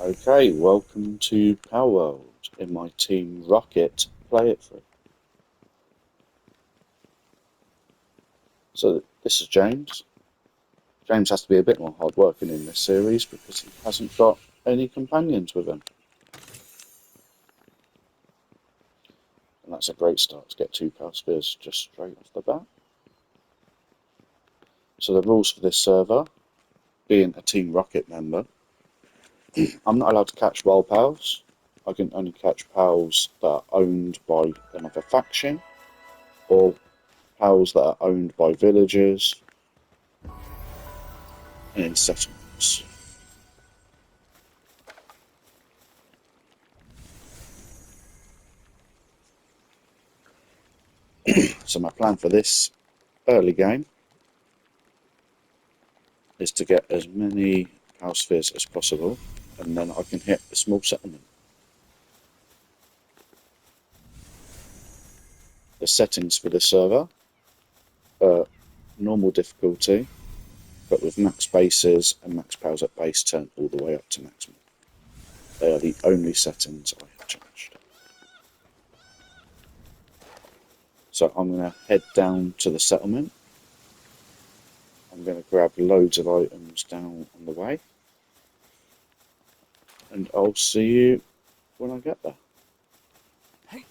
Okay, welcome to Palworld in my Team Rocket Play It Through. So this is James. James has to be a bit more hard-working in this series because he hasn't got any companions with him. And that's a great start to get 2 Power Spheres just straight off the bat. So the rules for this server, being a Team Rocket member, I'm not allowed to catch wild pals. I can only catch pals that are owned by another faction or pals that are owned by villagers and in settlements. So my plan for this early game is to get as many power spheres as possible, and then I can hit a small settlement. The settings for this server are normal difficulty, but with max bases and max powers at base turn all the way up to maximum. They are the only settings I have changed. So I'm going to head down to the settlement. I'm going to grab loads of items down on the way, and I'll see you when I get there. Hey!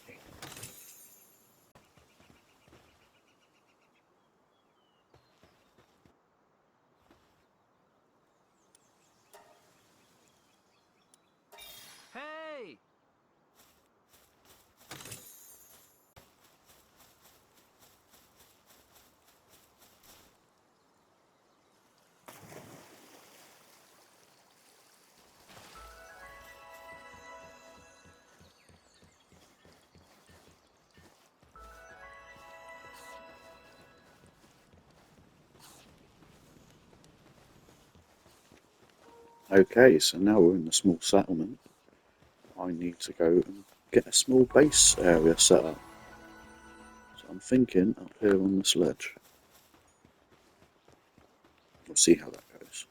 Okay, so now we're in the small settlement. I need to go and get a small base area set up. So I'm thinking up here on this ledge. We'll see how that goes.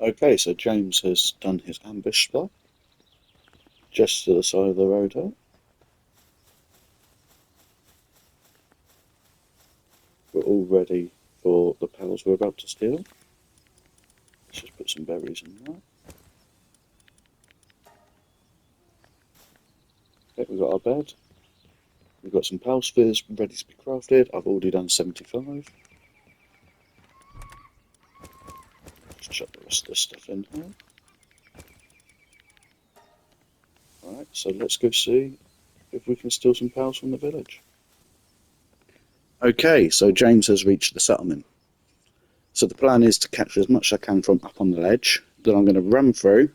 Okay, so James has done his ambush spot just to the side of the road here. We're all ready for the pals we're about to steal. Let's just put some berries in there. Okay, we've got our bed. We've got some pal spheres ready to be crafted. I've already done 75. Just chuck the rest of this stuff in here. Alright, so let's go see if we can steal some pals from the village. Okay, so James has reached the settlement. So the plan is to catch as much as I can from up on the ledge. Then I'm going to run through,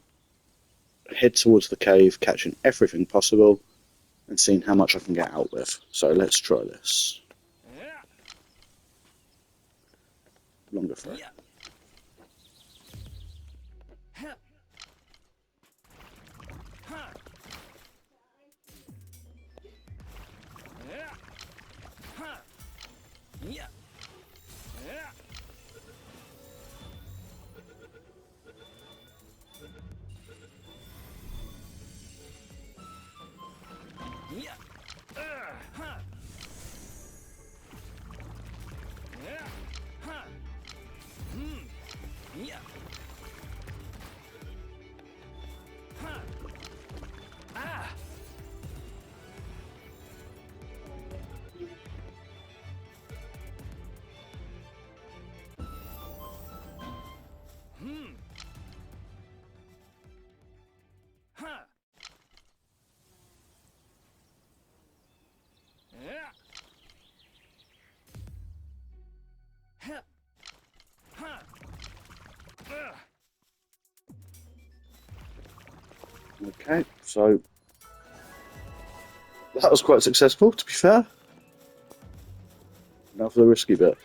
head towards the cave, catching everything possible, and seeing how much I can get out with. So let's try this. Longer throw. Okay, so that was quite successful, to be fair. Now for the risky bit.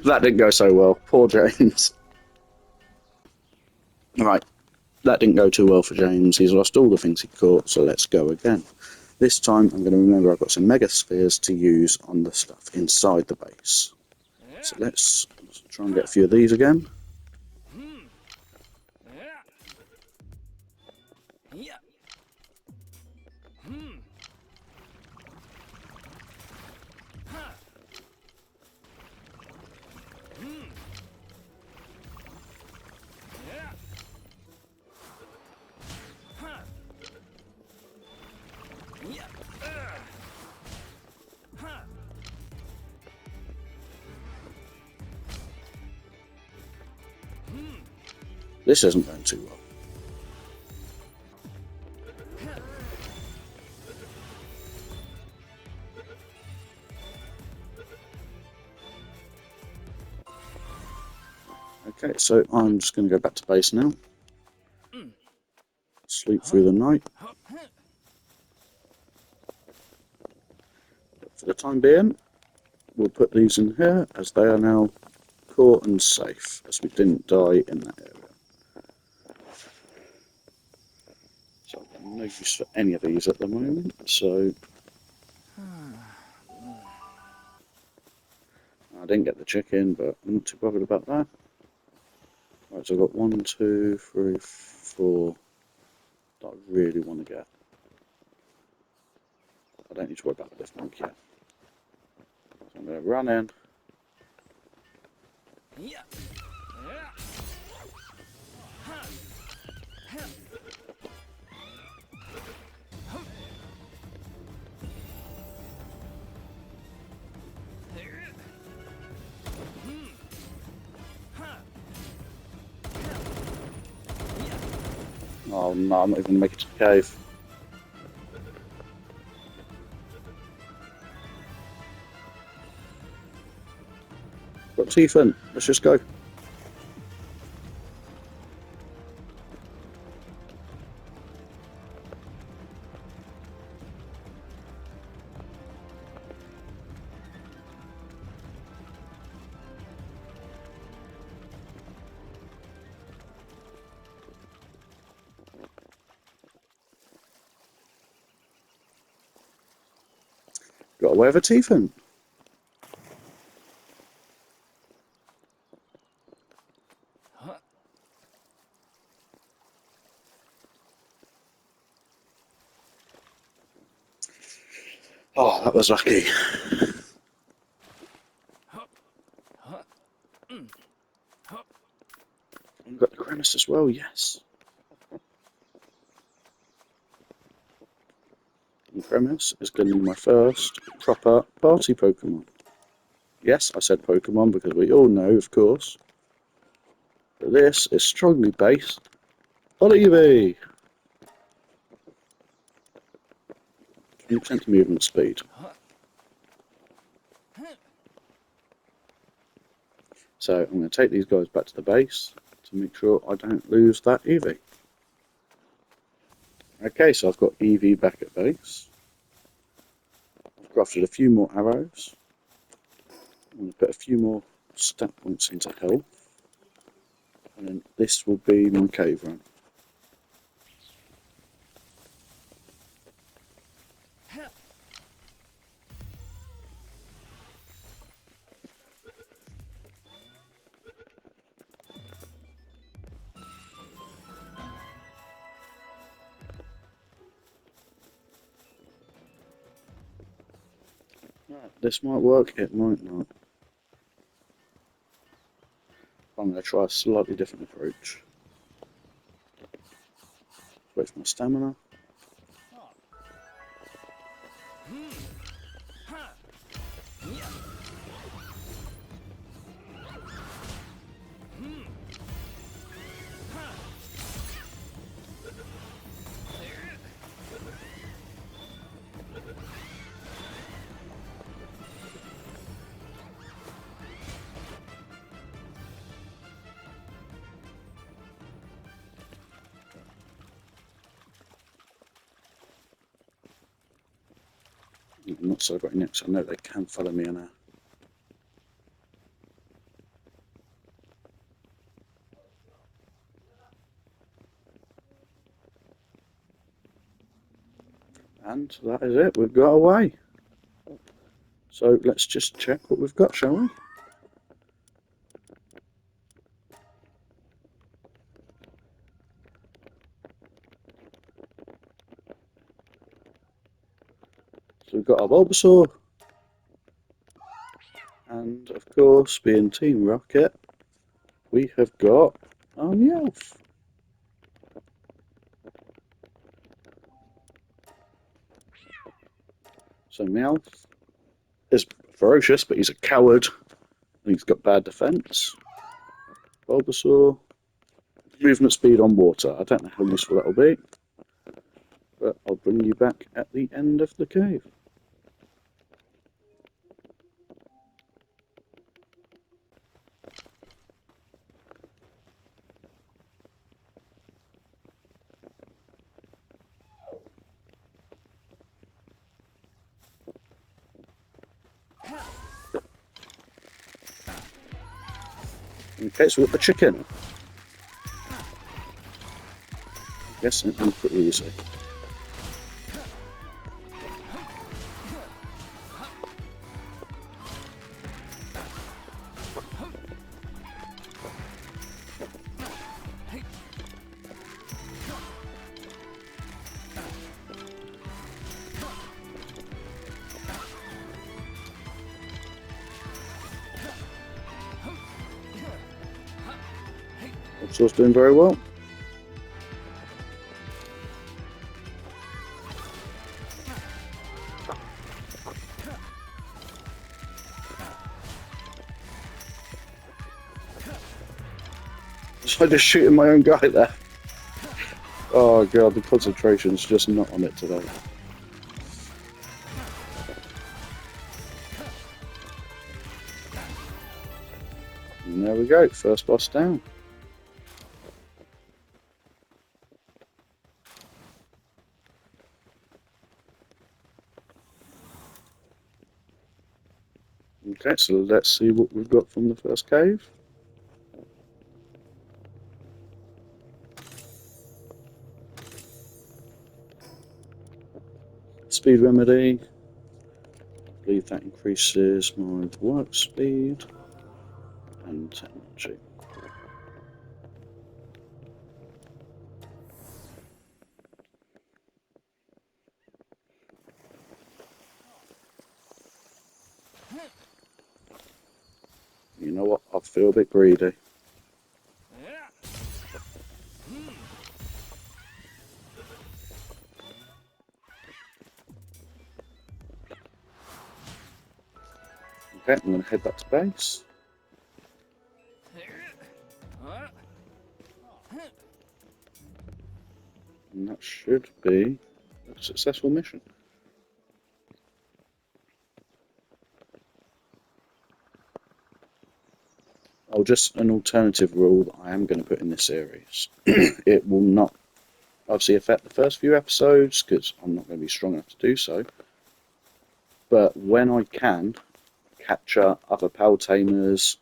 That didn't go so well. Poor James. Right, that didn't go too well for James. He's lost all the things he caught, so let's go again. This time I'm going to remember I've got some mega spheres to use on the stuff inside the base. So let's try and get a few of these again. This isn't going too well. Okay, so I'm just going to go back to base now. Sleep through the night. But for the time being, we'll put these in here as they are now caught and safe, as we didn't die in that area. So I've got no use for any of these at the moment, so I didn't get the chicken, but I'm not too bothered about that. Right, so I've got 1, 2, 3, 4 that I really want to get. I don't need to worry about the lift monk yet. So I'm going to run in. Oh no, I'm not even going to make it to the cave. Got teeth in, let's just go. Got away with a teeth in. Oh, that was lucky. I've got the crevice as well, yes. And Cremis is going to be my first proper party Pokemon. Yes, I said Pokemon because we all know, of course, that this is strongly based on Eevee. 20% movement speed. So I'm going to take these guys back to the base to make sure I don't lose that Eevee. Okay, so I've got Eevee back at base. I've crafted a few more arrows. I'm going to put a few more stat points into health. And then this will be my cave run. This might work, it might not. I'm going to try a slightly different approach. Wait for my stamina. I'm not celebrating yet, so I know they can follow me on a. And that is it, we've got away. So let's just check what we've got, shall we? So we've got our Bulbasaur, and of course, being Team Rocket, we have got our Meowth. So Meowth is ferocious, but he's a coward, and he's got bad defense. Bulbasaur, movement speed on water. I don't know how useful that'll be, but I'll bring you back at the end of the cave. Okay, so we've got the chicken. I guess it'll be pretty easy. Bulbasaur's doing very well. So I just shooting my own guy there. Oh god, the concentration's just not on it today. And there we go, first boss down. Okay, so let's see what we've got from the first cave. Speed remedy. I believe that increases my work speed and technology. You know what? I feel a bit greedy. Okay, I'm going to head back to base. And that should be a successful mission. Oh, just an alternative rule that I am going to put in this series. It will not obviously affect the first few episodes because I'm not going to be strong enough to do so. But when I can capture other pal tamers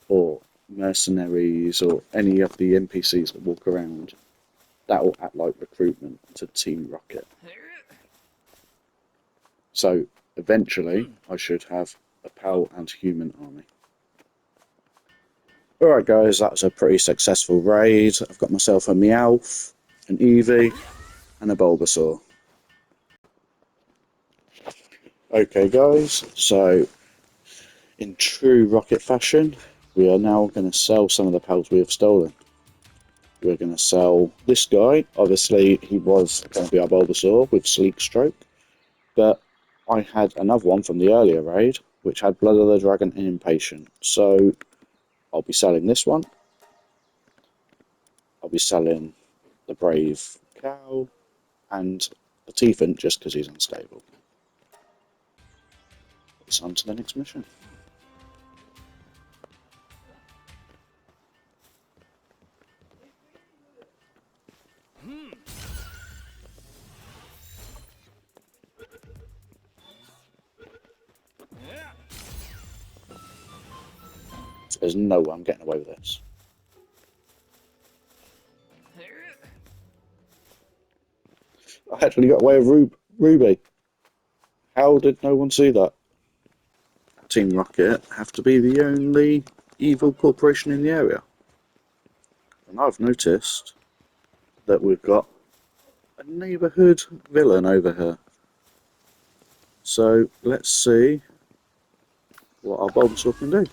or mercenaries or any of the NPCs that walk around, that will act like recruitment to Team Rocket. So eventually I should have a pal and human army. Alright guys, that was a pretty successful raid. I've got myself a Meowth, an Eevee and a Bulbasaur. Okay guys, so in true Rocket fashion, we are now going to sell some of the pals we have stolen. We're going to sell this guy. Obviously, he was going to be our Bulbasaur with Sleek Stroke, but I had another one from the earlier raid, which had Blood of the Dragon and Impatient. So I'll be selling this one. I'll be selling the Brave Cow and the Tiefant just because he's unstable. It's on to the next mission. There's no way I'm getting away with this. I actually got away with Ruby. How did no one see that? Team Rocket have to be the only evil corporation in the area. And I've noticed that we've got a neighbourhood villain over here. So let's see what our Bulbasaur can do.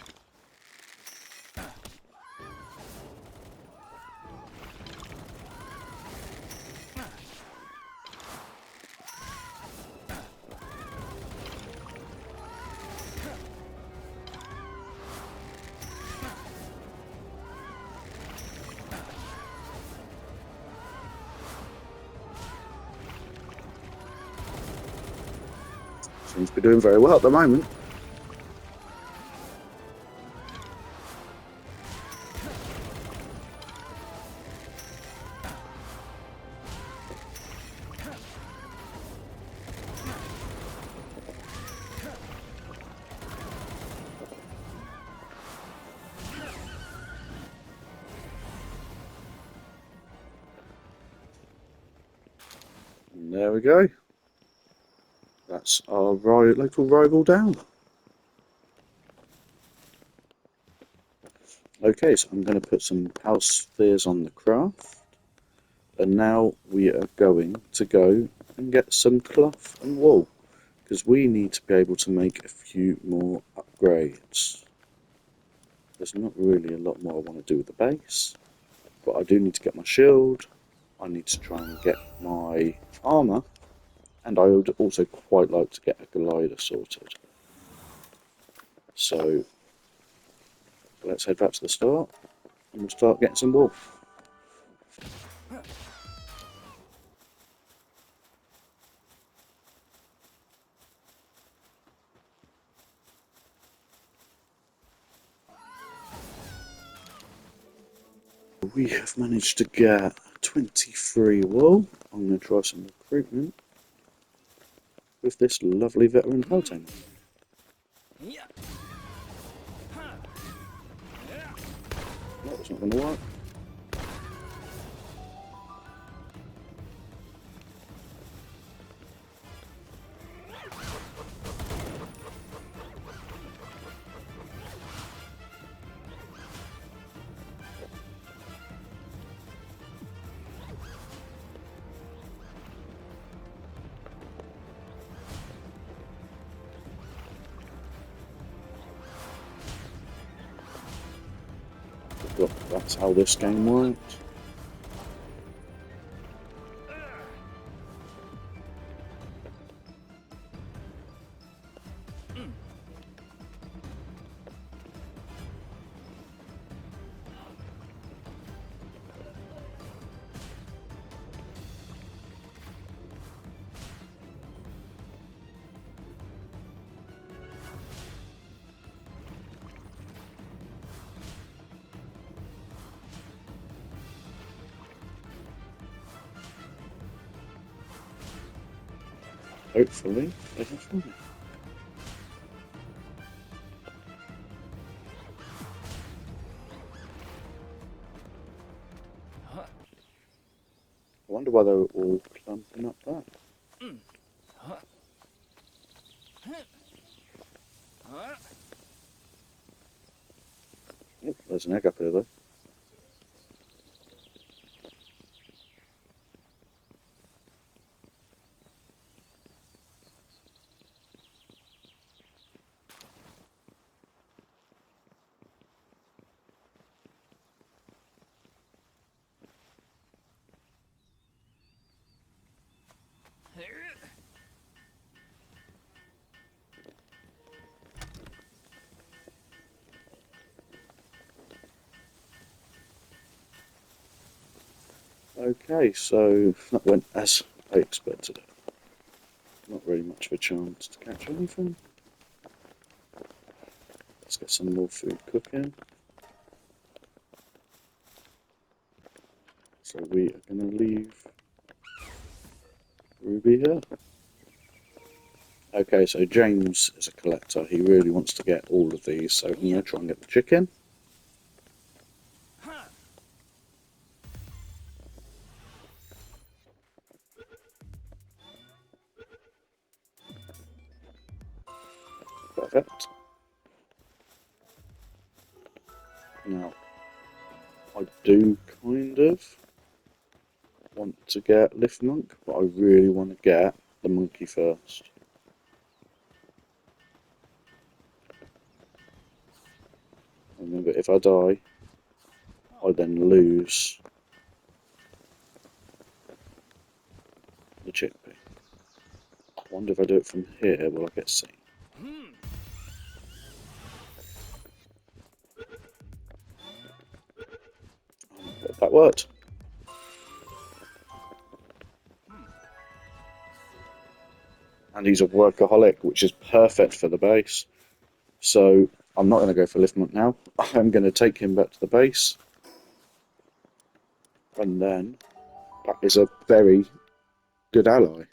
Seems to be doing very well at the moment. And there we go. That's our local rival down. Okay, so I'm going to put some power spheres on the craft. And now we are going to go and get some cloth and wool, because we need to be able to make a few more upgrades. There's not really a lot more I want to do with the base, but I do need to get my shield. I need to try and get my armour, and I would also quite like to get a glider sorted. So let's head back to the start and we'll start getting some wool. We have managed to get 23 wool. I'm going to try some recruitment with this lovely veteran Palworld. That's not going to work. Well, that's how this game works. Hopefully, they can find it. I wonder why they were all clumping up there. Oh, there's an egg up here though. Okay, so that went as I expected it. Not really much of a chance to catch anything. Let's get some more food cooking. So we are going to leave Ruby here. Okay, so James is a collector. He really wants to get all of these, so I'm going to try and get the chicken. Perfect. Now, I do kind of want to get Lift Monk, but I really want to get the monkey first. Remember, if I die, I then lose the chickpea. I wonder if I do it from here, will I get seen? That worked. And he's a workaholic, which is perfect for the base. So I'm not going to go for Lift Monk now. I'm going to take him back to the base. And then that is a very good ally.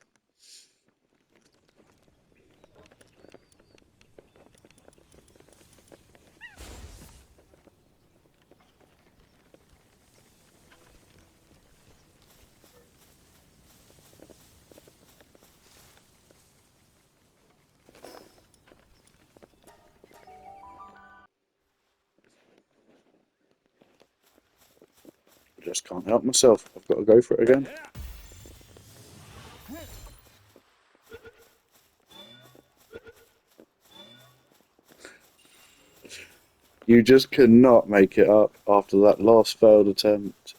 I just can't help myself. I've got to go for it again. You just cannot make it up after that last failed attempt.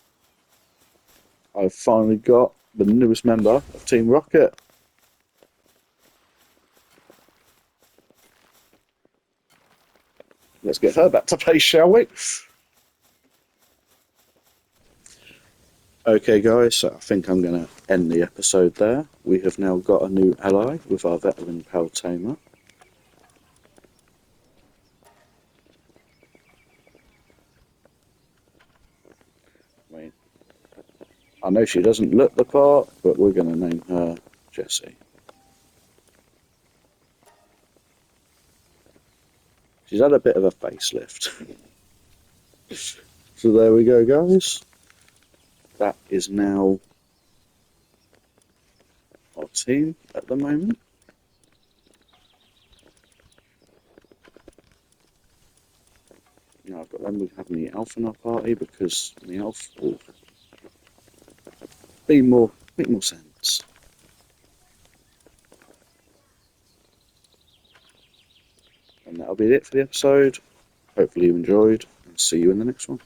I've finally got the newest member of Team Rocket. Let's get her back to base, shall we? Okay, guys, so I think I'm going to end the episode there. We have now got a new ally with our veteran pal tamer. I know she doesn't look the part, but we're going to name her Jessie. She's had a bit of a facelift. So there we go, guys. That is now our team at the moment. Now I've got them. We have the elf in our party because the elf will make more sense. And that'll be it for the episode. Hopefully you enjoyed, and see you in the next one.